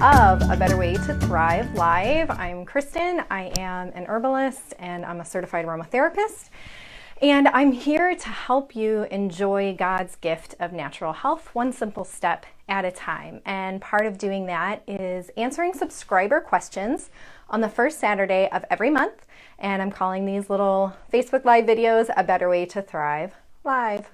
of A Better Way to Thrive Live. I'm Kristen. I am an herbalist and I'm a certified aromatherapist. And I'm here to help you enjoy God's gift of natural health, one simple step at a time. And part of doing that is answering subscriber questions on the first Saturday of every month. And I'm calling these little Facebook Live videos A Better Way to Thrive Live.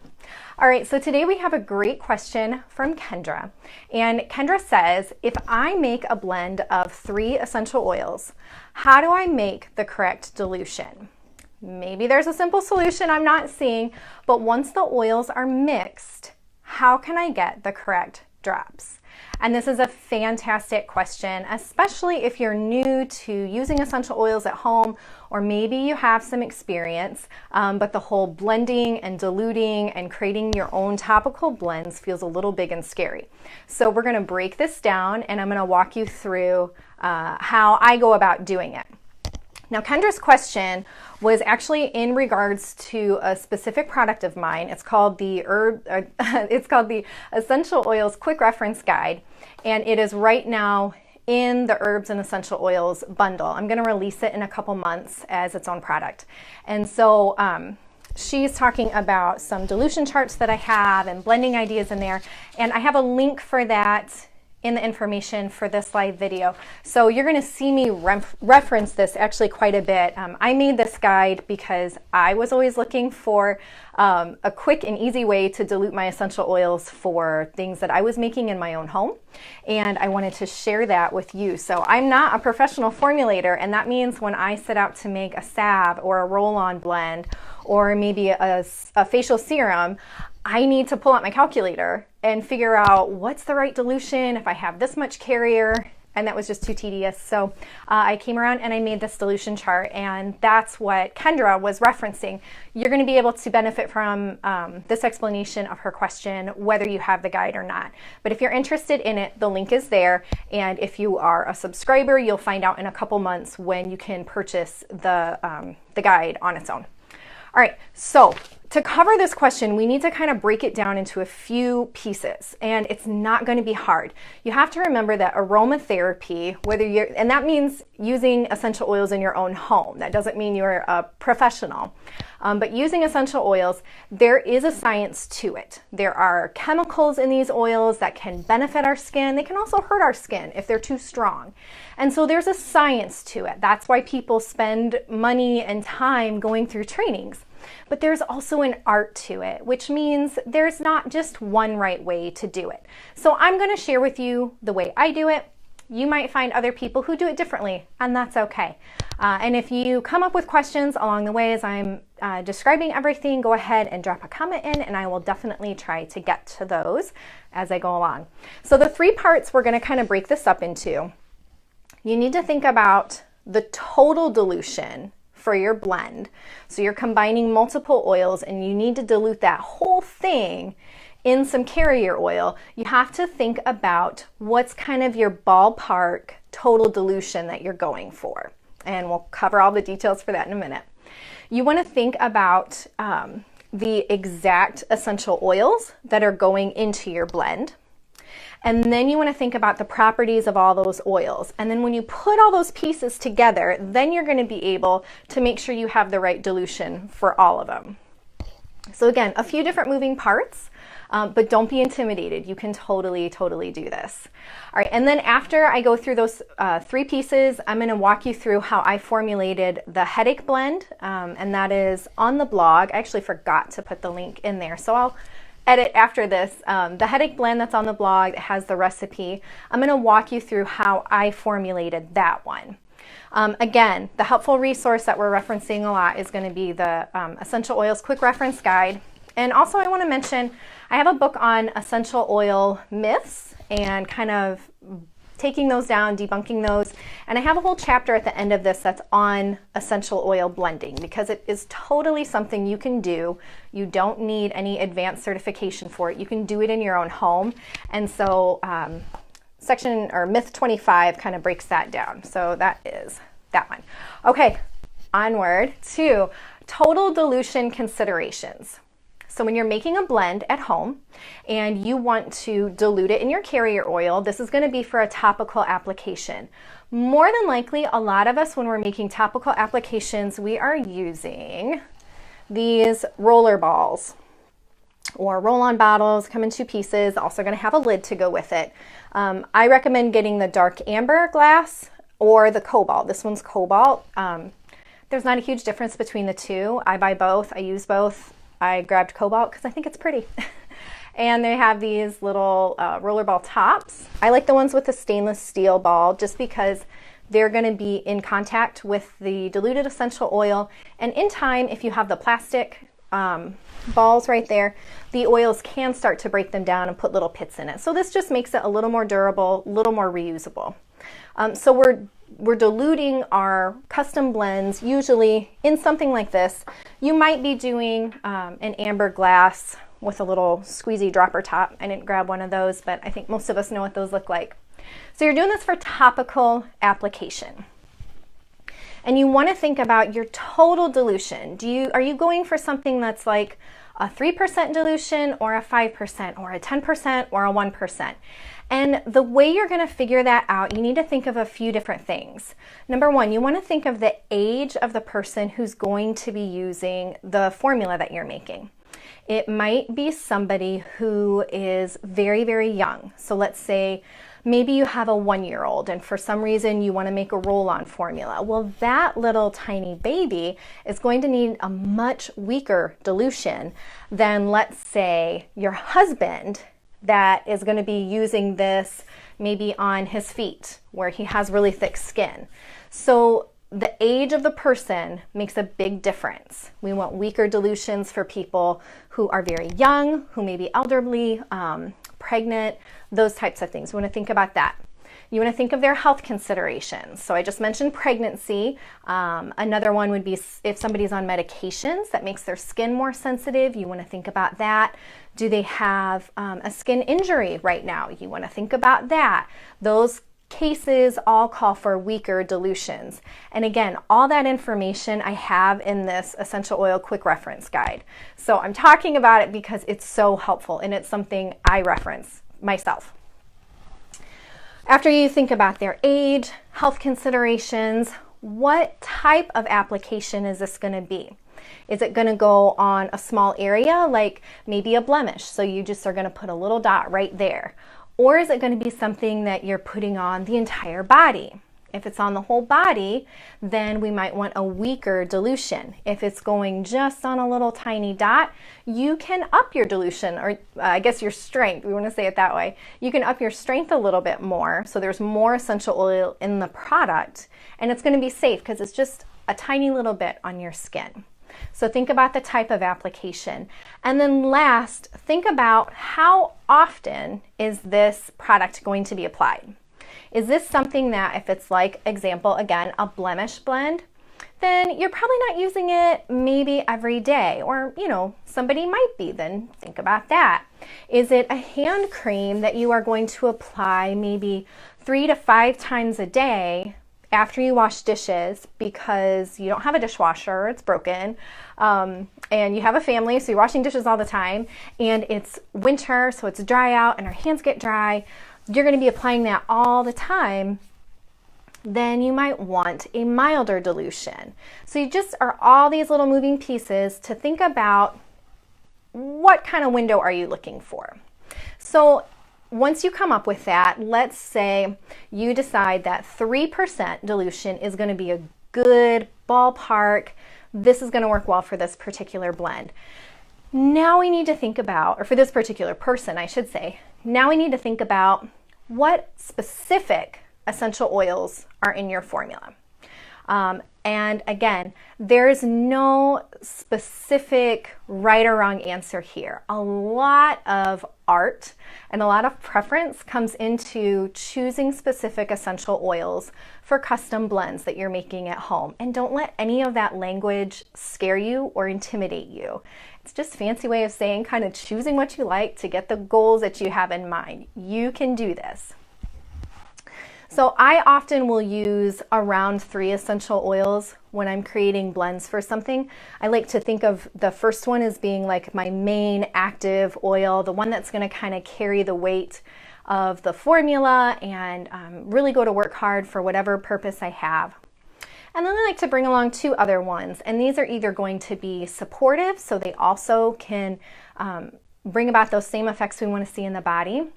All right, so today we have a great question from Kendra. And Kendra says, if I make a blend of 3 essential oils, how do I make the correct dilution? Maybe there's a simple solution I'm not seeing, but once the oils are mixed, how can I get the correct drops? And this is a fantastic question, especially if you're new to using essential oils at home, or maybe you have some experience, but the whole blending and diluting and creating your own topical blends feels a little big and scary. So we're gonna break this down and I'm gonna walk you through how I go about doing it. Now, Kendra's question was actually in regards to a specific product of mine. It's called the Essential Oils Quick Reference Guide, and it is right now in the Herbs and Essential Oils bundle. I'm going to release it in a couple months as its own product. And so she's talking about some dilution charts that I have and blending ideas in there, and I have a link for that in the information for this live video. So you're going to see me reference this actually quite a bit. I made this guide because I was always looking for a quick and easy way to dilute my essential oils for things that I was making in my own home. And I wanted to share that with you. So I'm not a professional formulator, and that means when I set out to make a salve or a roll-on blend or maybe a facial serum, I need to pull out my calculator and figure out what's the right dilution if I have this much carrier, and that was just too tedious. So I came around and I made this dilution chart, and that's what Kendra was referencing. You're going to be able to benefit from this explanation of her question, whether you have the guide or not. But if you're interested in it, the link is there, and if you are a subscriber, you'll find out in a couple months when you can purchase the guide on its own. All right, so to cover this question, we need to kind of break it down into a few pieces, and it's not going to be hard. You have to remember that aromatherapy, and that means using essential oils in your own home. That doesn't mean you're a professional, but using essential oils, there is a science to it. There are chemicals in these oils that can benefit our skin. They can also hurt our skin if they're too strong. And so there's a science to it. That's why people spend money and time going through trainings. But there's also an art to it, which means there's not just one right way to do it. So I'm going to share with you the way I do it. You might find other people who do it differently, and that's okay. And if you come up with questions along the way as I'm describing everything, go ahead and drop a comment in, and I will definitely try to get to those as I go along. So the 3 parts we're going to kind of break this up into. You need to think about the total dilution for your blend. So you're combining multiple oils and you need to dilute that whole thing in some carrier oil. You have to think about what's kind of your ballpark total dilution that you're going for. And we'll cover all the details for that in a minute. You want to think about the exact essential oils that are going into your blend. And then you want to think about the properties of all those oils. And then when you put all those pieces together, then you're going to be able to make sure you have the right dilution for all of them. So again, a few different moving parts, but don't be intimidated. You can totally do this. All right, and then after I go through those 3 pieces, I'm going to walk you through how I formulated the headache blend, and that is on the blog. I actually forgot to put the link in there, so I'll edit after this. The headache blend that's on the blog that has the recipe, I'm going to walk you through how I formulated that one. Again, the helpful resource that we're referencing a lot is going to be the Essential Oils Quick Reference Guide. And also I want to mention, I have a book on essential oil myths and kind of taking those down, debunking those. And I have a whole chapter at the end of this that's on essential oil blending, because it is totally something you can do. You don't need any advanced certification for it. You can do it in your own home. And so section or myth 25 kind of breaks that down. So that is that one. Okay, onward to total dilution considerations. So when you're making a blend at home and you want to dilute it in your carrier oil, this is going to be for a topical application. More than likely, a lot of us, when we're making topical applications, we are using these roller balls or roll-on bottles, come in 2 pieces, also going to have a lid to go with it. I recommend getting the dark amber glass or the cobalt. This one's cobalt. There's not a huge difference between the two. I buy both. I use both. I grabbed cobalt because I think it's pretty. And they have these little rollerball tops. I like the ones with the stainless steel ball just because they're going to be in contact with the diluted essential oil. And in time, if you have the plastic balls right there, the oils can start to break them down and put little pits in it. So this just makes it a little more durable, a little more reusable. So we're diluting our custom blends usually in something like this. You might be doing an amber glass with a little squeezy dropper top. I didn't grab one of those, but I think most of us know what those look like. So you're doing this for topical application. And you want to think about your total dilution. Are you going for something that's like a 3% dilution or a 5% or a 10% or a 1%? And the way you're going to figure that out, you need to think of a few different things. Number one, you want to think of the age of the person who's going to be using the formula that you're making. It might be somebody who is very, very young. So let's say maybe you have a 1-year-old and for some reason you want to make a roll-on formula. Well, that little tiny baby is going to need a much weaker dilution than, let's say, your husband that is going to be using this maybe on his feet where he has really thick skin. So the age of the person makes a big difference. We want weaker dilutions for people who are very young, who may be elderly, pregnant, those types of things. We want to think about that. You want to think of their health considerations. So I just mentioned pregnancy. Another one would be if somebody's on medications that makes their skin more sensitive. You want to think about that. Do they have a skin injury right now? You want to think about that. Those cases all call for weaker dilutions. And again, all that information I have in this essential oil quick reference guide. So I'm talking about it because it's so helpful and it's something I reference myself. After you think about their age, health considerations, what type of application is this going to be? Is it going to go on a small area, like maybe a blemish? So you just are going to put a little dot right there. Or is it going to be something that you're putting on the entire body? If it's on the whole body, then we might want a weaker dilution. If it's going just on a little tiny dot, you can up your dilution, or I guess your strength, we want to say it that way. You can up your strength a little bit more, so there's more essential oil in the product, and it's going to be safe because it's just a tiny little bit on your skin. So think about the type of application. And then last, think about how often is this product going to be applied? Is this something that if it's like, example, again, a blemish blend, then you're probably not using it maybe every day, or, somebody might be, then think about that. Is it a hand cream that you are going to apply maybe 3 to 5 times a day after you wash dishes because you don't have a dishwasher, it's broken, and you have a family, so you're washing dishes all the time, and it's winter, so it's dry out and our hands get dry. You're going to be applying that all the time. Then you might want a milder dilution. So you just are all these little moving pieces to think about what kind of window are you looking for. So once you come up with that, let's say you decide that 3% dilution is going to be a good ballpark. This is going to work well for this particular blend. Now we need to think about, or for this particular person, I should say, now we need to think about what specific essential oils are in your formula. And again, there's no specific right or wrong answer here. A lot of art and a lot of preference comes into choosing specific essential oils for custom blends that you're making at home. And don't let any of that language scare you or intimidate you. It's just a fancy way of saying kind of choosing what you like to get the goals that you have in mind. You can do this. So I often will use around 3 essential oils when I'm creating blends for something. I like to think of the first one as being like my main active oil, the one that's going to kind of carry the weight of the formula and really go to work hard for whatever purpose I have. And then I like to bring along 2 other ones, and these are either going to be supportive, so they also can bring about those same effects we want to see in the body.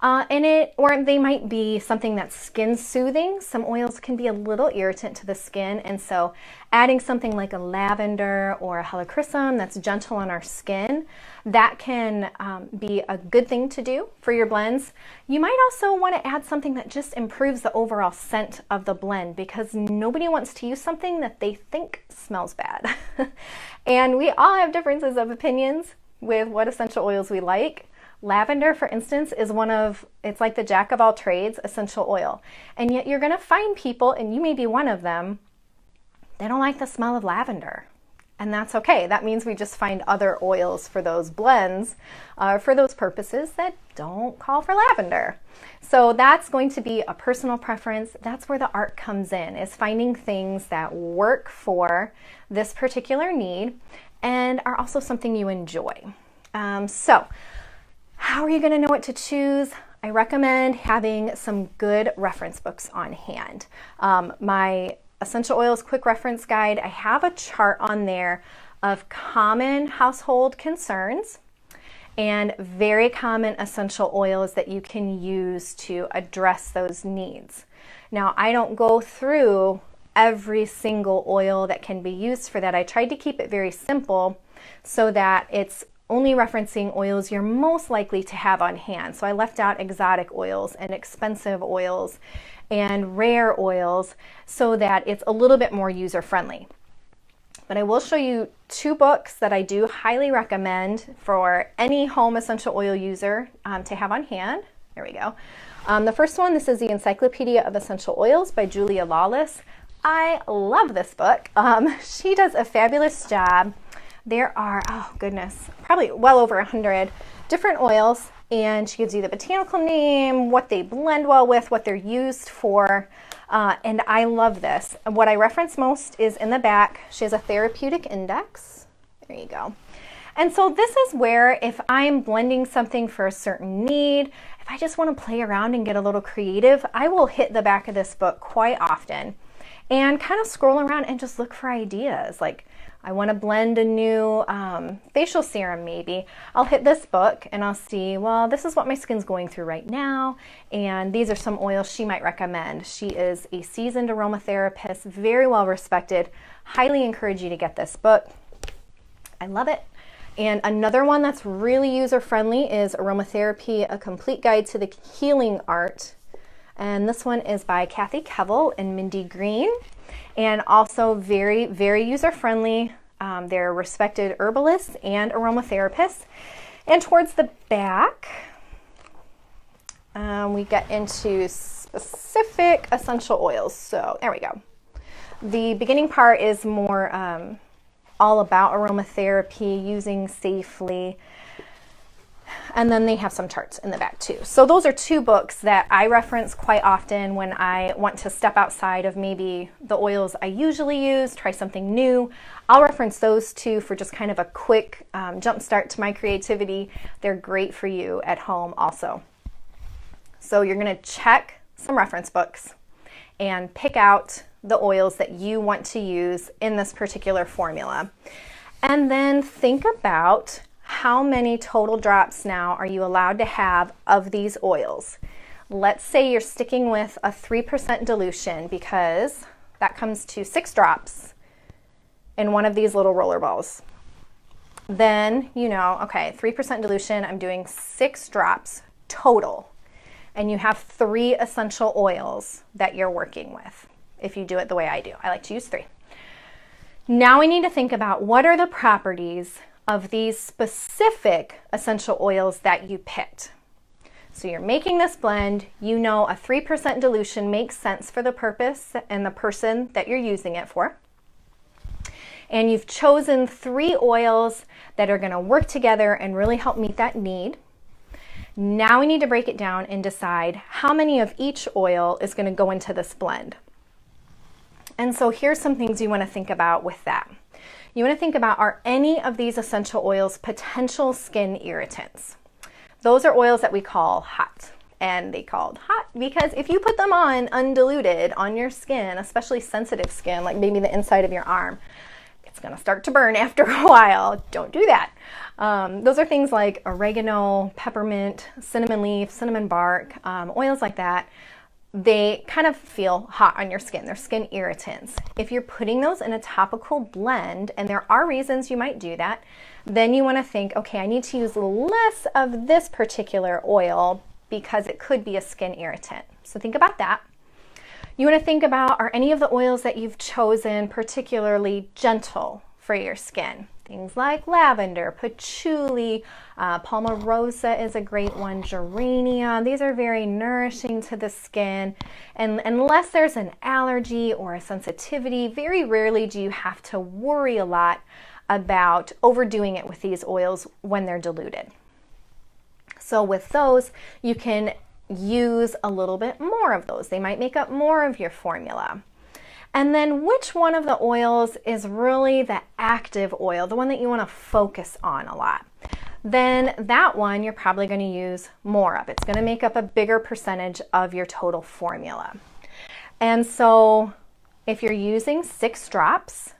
Or they might be something that's skin soothing. Some oils can be a little irritant to the skin, and so adding something like a lavender or a helichrysum that's gentle on our skin, that can be a good thing to do for your blends. You might also want to add something that just improves the overall scent of the blend, because nobody wants to use something that they think smells bad. And we all have differences of opinions with what essential oils we like. Lavender, for instance, is it's like the jack of all trades essential oil. And yet you're going to find people, and you may be one of them, they don't like the smell of lavender. And that's okay. That means we just find other oils for those blends, for those purposes that don't call for lavender. So that's going to be a personal preference. That's where the art comes in, is finding things that work for this particular need and are also something you enjoy. So how are you going to know what to choose? I recommend having some good reference books on hand. My Essential Oils Quick Reference Guide, I have a chart on there of common household concerns and very common essential oils that you can use to address those needs. Now, I don't go through every single oil that can be used for that. I tried to keep it very simple so that it's only referencing oils you're most likely to have on hand. So I left out exotic oils and expensive oils and rare oils so that it's a little bit more user-friendly. But I will show you 2 books that I do highly recommend for any home essential oil user to have on hand. There we go. The first one, this is the Encyclopedia of Essential Oils by Julia Lawless. I love this book. She does a fabulous job. There are, oh goodness, probably well over 100 different oils, and she gives you the botanical name, what they blend well with, what they're used for, and I love this. What I reference most is in the back. She has a therapeutic index. There you go. And so this is where, if I'm blending something for a certain need, if I just want to play around and get a little creative, I will hit the back of this book quite often and kind of scroll around and just look for ideas. Like, I want to blend a new facial serum maybe. I'll hit this book and I'll see, well, this is what my skin's going through right now, and these are some oils she might recommend. She is a seasoned aromatherapist, very well respected. Highly encourage you to get this book. I love it. And another one that's really user-friendly is Aromatherapy, A Complete Guide to the Healing Art. And this one is by Kathy Kevel and Mindy Green. And also very, very user-friendly. They're respected herbalists and aromatherapists. And towards the back, we get into specific essential oils. So there we go. The beginning part is more all about aromatherapy, using safely. And then they have some charts in the back too. So those are 2 books that I reference quite often when I want to step outside of maybe the oils I usually use, try something new. I'll reference those 2 for just kind of a quick jump start to my creativity. They're great for you at home also. So you're going to check some reference books and pick out the oils that you want to use in this particular formula. And then think about how many total drops now are you allowed to have of these oils. Let's say you're sticking with a 3% dilution, because that comes to 6 drops in one of these little roller balls. Then you know, okay, 3% dilution, I'm doing 6 drops total. And you have 3 essential oils that you're working with. If you do it the way I do, I like to use 3. Now we need to think about, what are the properties of these specific essential oils that you picked. So you're making this blend, you know a 3% dilution makes sense for the purpose and the person that you're using it for. And you've chosen 3 oils that are going to work together and really help meet that need. Now we need to break it down and decide how many of each oil is going to go into this blend. And so here's some things you want to think about with that. You want to think about, are any of these essential oils potential skin irritants? Those are oils that we call hot. And they called hot because if you put them on undiluted on your skin, especially sensitive skin, like maybe the inside of your arm, it's going to start to burn after a while. Don't do that. Those are things like oregano, peppermint, cinnamon leaf, cinnamon bark, oils like that. They kind of feel hot on your skin. They're skin irritants. If you're putting those in a topical blend, and there are reasons you might do that, then you want to think, okay, I need to use less of this particular oil because it could be a skin irritant. So think about that. You want to think about, are any of the oils that you've chosen particularly gentle for your skin? Things like lavender, patchouli, palmarosa is a great one, geranium. These are very nourishing to the skin. And unless there's an allergy or a sensitivity, very rarely do you have to worry a lot about overdoing it with these oils when they're diluted. So with those, you can use a little bit more of those. They might make up more of your formula. And then which one of the oils is really the active oil, the one that you want to focus on a lot? Then that one you're probably going to use more of. It's going to make up a bigger percentage of your total formula. And so if you're using 6 drops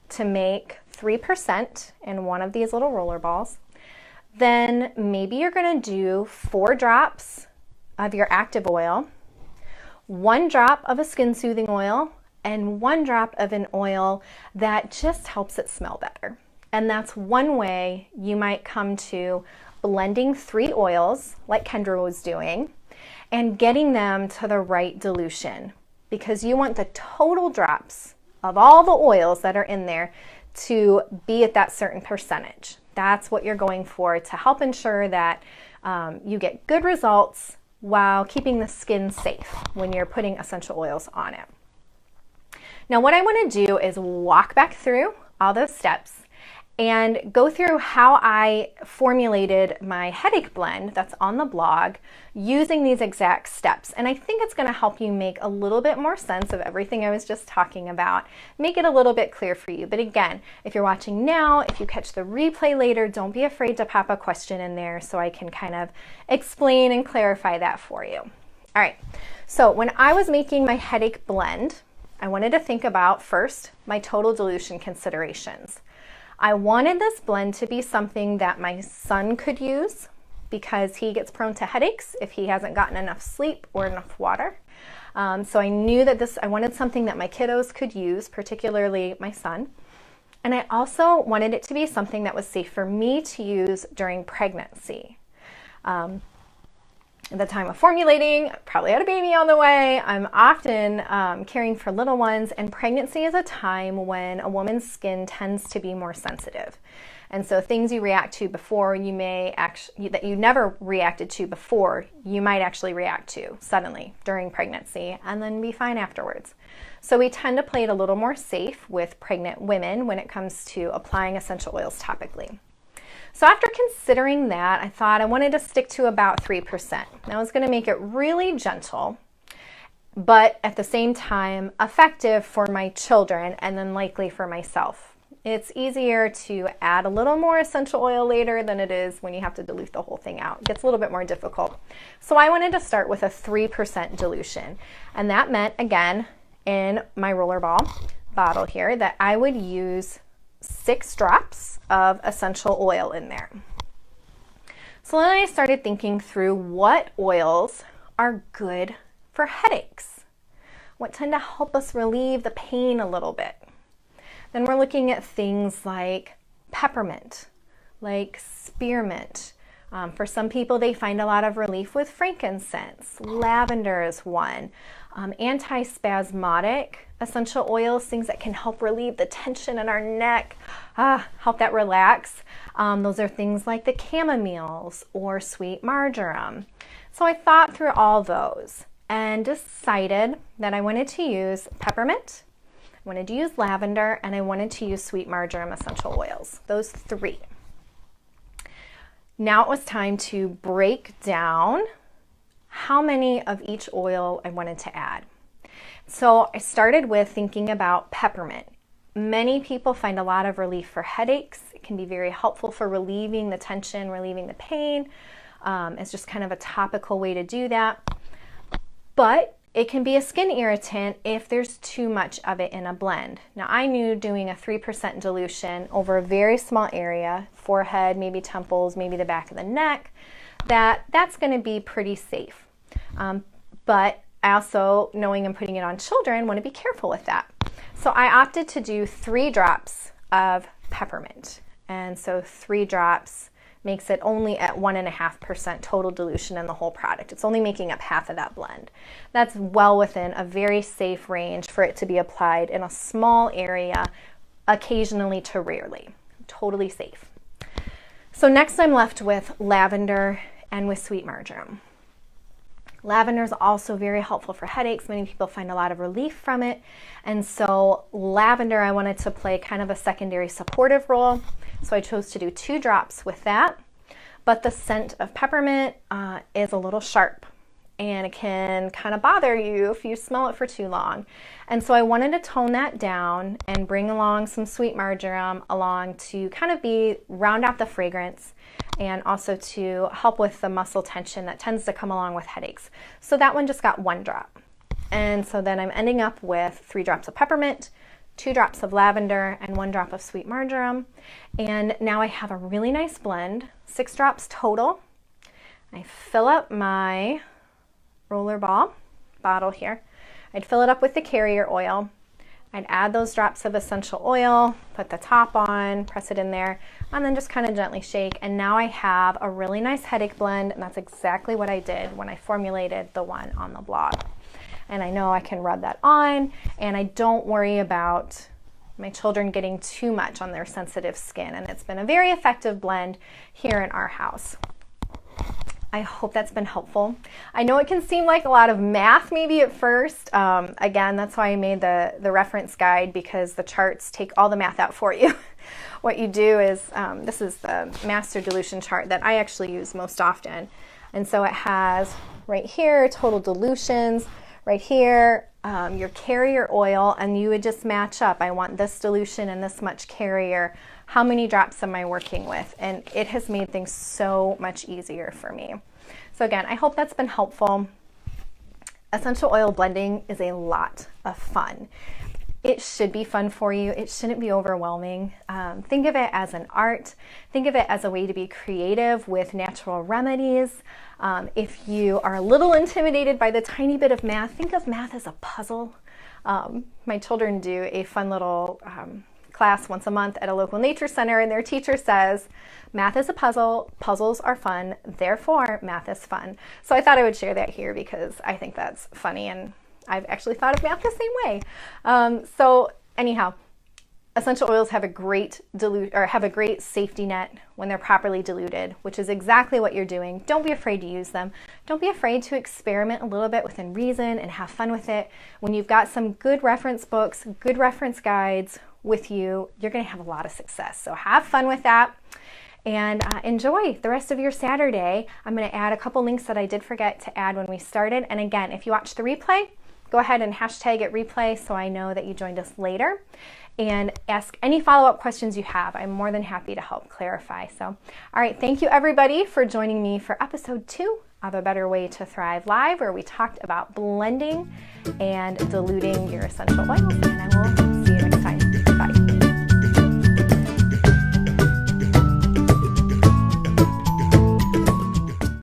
to make 3% in one of these little roller balls, then maybe you're going to do 4 drops of your active oil, 1 drop of a skin soothing oil, and 1 drop of an oil that just helps it smell better. And that's one way you might come to blending 3 oils like Kendra was doing and getting them to the right dilution, because you want the total drops of all the oils that are in there to be at that certain percentage. That's what you're going for to help ensure that you get good results while keeping the skin safe when you're putting essential oils on it. Now what I want to do is walk back through all those steps and go through how I formulated my headache blend that's on the blog using these exact steps. And I think it's going to help you make a little bit more sense of everything I was just talking about, make it a little bit clear for you. But again, if you're watching now, if you catch the replay later, don't be afraid to pop a question in there so I can kind of explain and clarify that for you. All right, so when I was making my headache blend, I wanted to think about first my total dilution considerations. I wanted this blend to be something that my son could use because he gets prone to headaches if he hasn't gotten enough sleep or enough water. So I knew that I wanted something that my kiddos could use, particularly my son. And I also wanted it to be something that was safe for me to use during pregnancy. At the time of formulating, probably had a baby on the way. I'm often caring for little ones, and pregnancy is a time when a woman's skin tends to be more sensitive. And so things you react to before that you never reacted to before, you might actually react to suddenly during pregnancy and then be fine afterwards. So we tend to play it a little more safe with pregnant women when it comes to applying essential oils topically. So after considering that, I thought I wanted to stick to about 3%. Now I was going to make it really gentle, but at the same time effective for my children and then likely for myself. It's easier to add a little more essential oil later than it is when you have to dilute the whole thing out. It gets a little bit more difficult. So I wanted to start with a 3% dilution. And that meant, again, in my rollerball bottle here, that I would use 6 drops of essential oil in there. So then I started thinking through what oils are good for headaches, what tend to help us relieve the pain a little bit. Then we're looking at things like peppermint, like spearmint. For some people, they find a lot of relief with frankincense. Lavender is one. Antispasmodic essential oils, things that can help relieve the tension in our neck, help that relax. Those are things like the chamomiles or sweet marjoram. So I thought through all those and decided that I wanted to use peppermint, I wanted to use lavender, and I wanted to use sweet marjoram essential oils, those 3. Now it was time to break down how many of each oil I wanted to add. So I started with thinking about peppermint. Many people find a lot of relief for headaches. It can be very helpful for relieving the tension, relieving the pain. It's just kind of a topical way to do that. But it can be a skin irritant if there's too much of it in a blend. Now I knew doing a 3% dilution over a very small area, forehead, maybe temples, maybe the back of the neck, that's going to be pretty safe. But I also, knowing I'm putting it on children, want to be careful with that. So I opted to do 3 drops of peppermint. And so 3 drops makes it only at 1.5% total dilution in the whole product. It's only making up half of that blend. That's well within a very safe range for it to be applied in a small area, occasionally to rarely. Totally safe. So next I'm left with lavender and with sweet marjoram. Lavender is also very helpful for headaches. Many people find a lot of relief from it. And so lavender, I wanted to play kind of a secondary supportive role. So I chose to do 2 drops with that. But the scent of peppermint is a little sharp, and it can kind of bother you if you smell it for too long. And so I wanted to tone that down and bring along some sweet marjoram along to kind of round out the fragrance, and also to help with the muscle tension that tends to come along with headaches. So that one just got 1 drop. And so then I'm ending up with 3 drops of peppermint, 2 drops of lavender, and 1 drop of sweet marjoram. And now I have a really nice blend, 6 drops total. I fill up my roller bottle here. I'd fill it up with the carrier oil. I'd add those drops of essential oil, put the top on, press it in there, and then just kind of gently shake. And now I have a really nice headache blend, and that's exactly what I did when I formulated the one on the blog. And I know I can rub that on, and I don't worry about my children getting too much on their sensitive skin. And it's been a very effective blend here in our house. I hope that's been helpful. I know it can seem like a lot of math maybe at first. Again, that's why I made the reference guide, because the charts take all the math out for you. What you do is, this is the master dilution chart that I actually use most often. And so it has right here, total dilutions, right here, your carrier oil, and you would just match up. I want this dilution and this much carrier. How many drops am I working with? And it has made things so much easier for me. So again, I hope that's been helpful. Essential oil blending is a lot of fun. It should be fun for you. It shouldn't be overwhelming. Think of it as an art. Think of it as a way to be creative with natural remedies. If you are a little intimidated by the tiny bit of math, think of math as a puzzle. My children do a fun little class once a month at a local nature center, and their teacher says, math is a puzzle, puzzles are fun, therefore math is fun. So I thought I would share that here because I think that's funny, and I've actually thought of math the same way. So anyhow, essential oils have a great safety net when they're properly diluted, which is exactly what you're doing. Don't be afraid to use them. Don't be afraid to experiment a little bit within reason and have fun with it. When you've got some good reference books, good reference guides with you, you're going to have a lot of success. So have fun with that. And enjoy the rest of your Saturday. I'm going to add a couple links that I did forget to add when we started. And again, if you watch the replay, go ahead and hashtag it replay so I know that you joined us later. And ask any follow-up questions you have. I'm more than happy to help clarify. So, all right, thank you everybody for joining me for episode 2 of A Better Way to Thrive Live, where we talked about blending and diluting your essential oils. And I will